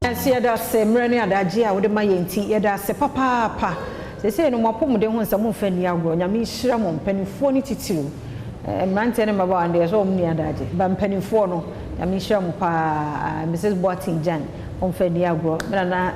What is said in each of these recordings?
Yada se mreni adaji a wode ma yenti yada se papa se no mapom de ho nsamo fani agro nyame hira mo mpanifo ni titiru mrante ne maba ande so omni adaji ba mpanifo no nyame hira mo pa Mrs. Boatin Jan on fani agro na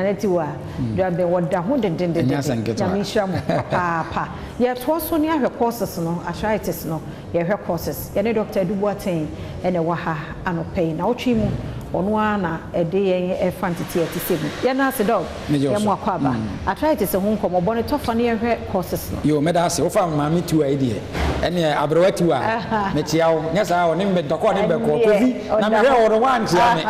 netiwa do be woda ho de nyame hira mo papa ye to so ni ahwe courses no arthritis no ye hwe courses ye ne Dr. Boatin ene wa ha anopai na otwi mu onwa na ede yen fantity etisebe ye na se dog ye mo akwaba arthritis ho nkomo bone tofa ne hwe courses no yo me da se wo fa mama tu idea ene abrowati wa me chiawo nya sa wo ne me doko ne be ko kofi na me hwe wo wan chia me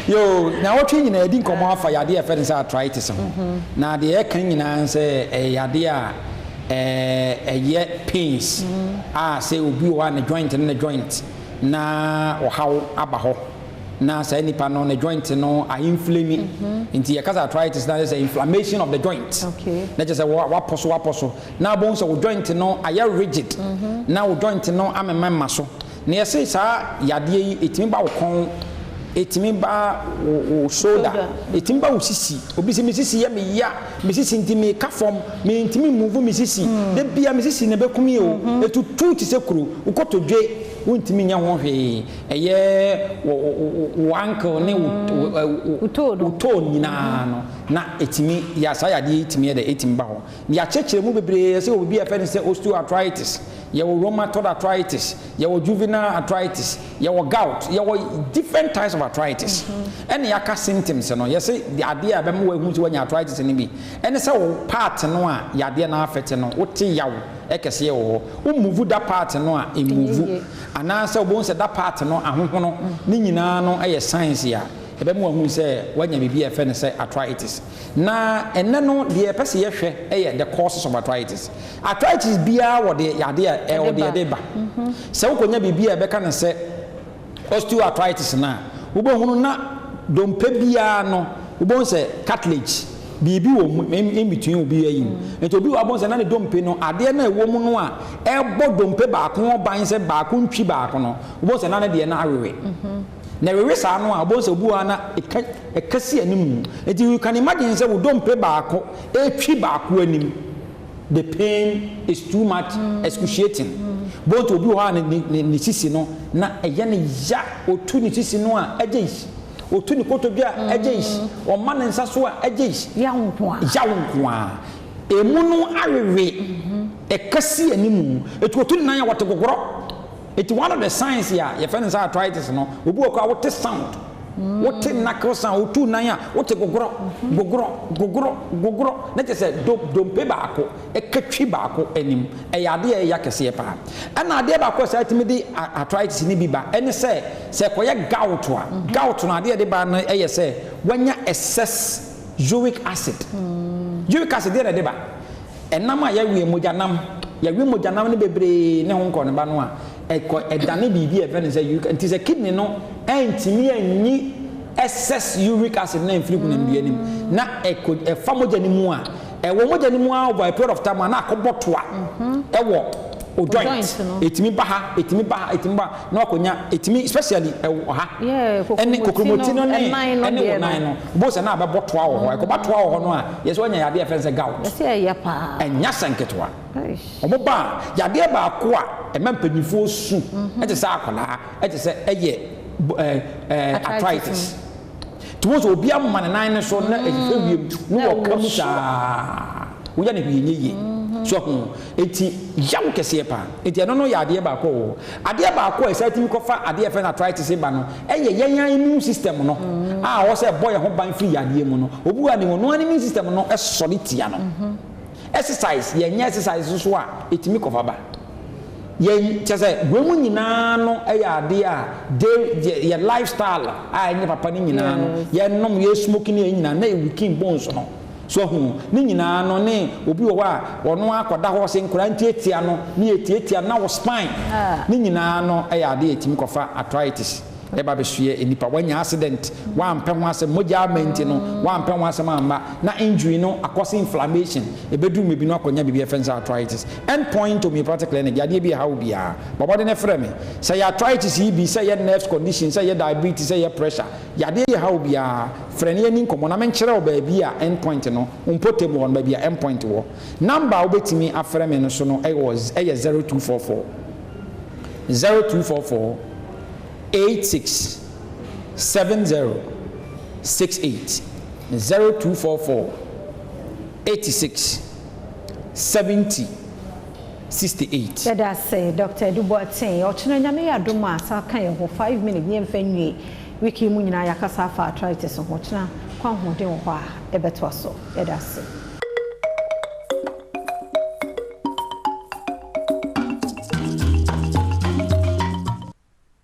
yo na wo twi nyina edi nkomo afa yade e fe say arthritis ho na de e kan nyina se yade a ye pains say obi wa na joint na ohaw abaho na say nipa no na joint no a inflame into your arthritis that is a inflammation of the joint. Okay. Na just say waposo na bon so joint no aya rigid na joint no amemma so na say sa yade yi etimi ba wo kon etimi ba wo shoulder etimi ba wo sisi obi se misisi ya me ya misisi ntimi ka form me ntimi move misisi de bia misisi ne bekumi o etutu ti se kuro ukotodwe wontimi nya ho hwe eye wo ankle ne wo nyina no na etimi ya sa ya de etimi de etimi ba ho ya chekere mu bebre se obi afa ne se osteoarthritis ya wo rheumatoid arthritis ya wo juvenile arthritis ya wo gout ya wo different types of arthritis ene ya ka symptoms no ya se the ade a be mo wa hu ti wanya arthritis ne bi ene se wo part no a ya de na affect no wote yawo ekese wo move that part no a move ana se obo se that part no ahohono ni nyina no eye science ya ebe mo hu se wanya bibi e fe ne se arthritis na enne no de pese ye hwe eye the causes of arthritis bia wo de yade a wo de ba se wo konya bibi e be ka ne se osteoarthritis na wo bo hunu na dompe bia no wo bo se cartilage bibi wo in between obi ayi ento obi wabon se na ne dompe no ade na ewo mu no a ebo dompe ba ko ban se ba ko ntwi ba ko no wo se na ne de na awewe na wewe sa no a obo se obu ana ekasi anim enti you can imagine se wo dompe ba ko etwi ba ko anim the pain is too much excruciating both obi ho ana ni sisi no na eye ne ya otu ni sisi no a ageish otu ni kotobia ageish o man nsa so a ageish ya nko a emu no awewe ekasi animu etu otu ni nan ya wotegogoro it one of the signs here your friends are arthritis no obi o kwa wote sound wote knuckle sound otu nan ya wotegogoro gogoro na je say dompe ba ko ekatwi ba ko anim eyade e yakese pa ana ade ba ko say timidi arthritis ni bi ba ene say koye gout no ade de ba na eye say wanya excess uric acid de ba enam a yawe mojanam ne bebre ne ho nkon ba no a edane bibi e fe ne say nti say kidney no entimi anyi excess uric acid na inflict na mbianim na famoja ni mu a ewo moja ni mu a over a period of time na akobotoa ewo o joint etimi ba na akonya etimi especially ewo ha ene kokromotino ne ene nine no bo se na ababotoa wo ho ekobotoa wo ho no a yeso anya yade e fense gout se ya pa enya sanketwa omo ba yade ba ko a emampanifo su ete se akola ete se eye arthritis tuwo obi amman nine so na efewiem no wo kamusa wo ya ne hwiyenye so ho enti yawo kese pa enti no ya ade ba ko ade ba ko esatimi ko fa ade fe na arthritis ba no eye yenyan immune system no a wo se boy ho ban free ade mu no obu ani no immune system no e solitia no exercise yenya exercise so a etimi ko fa ba yen chese gwemu nyina no ade a ye lifestyle a enye papa ni nyina no ye nom ye smoking ni nyina na e weaken bones no so hu ni nyina no ne obi wo a wono akoda ho se nkura ntietia no ni etietia na wo spine ni nyina no ade etimi kofa arthritis eba be hwe enipa wanya accident wa ampe ho asem moja amenti no wa ampe ho asem amba na injury no akosi inflammation ebedu mebi no akonya bibi efense arthritis end point homeopathic clinic yade bi ha obia babo de ne frɛ me say arthritis yi bi say your nerves condition say your diabetes say your pressure yade ha obia frɛ ne ani nkomo na menkyerɛ wo ba bi a end point no umpotable on ba bi a end point wo number obetimi afrɛ me no so no 0244 86 70 68 0244 86 70 68. That I say, Dr. Dubois, or Chinanyame Adoma, Sakan, 5 minutes, near Fenway, Wiki Munina Yakasa arthritis, or Watchna, Quang Hodin, Ebetwaso, Edase.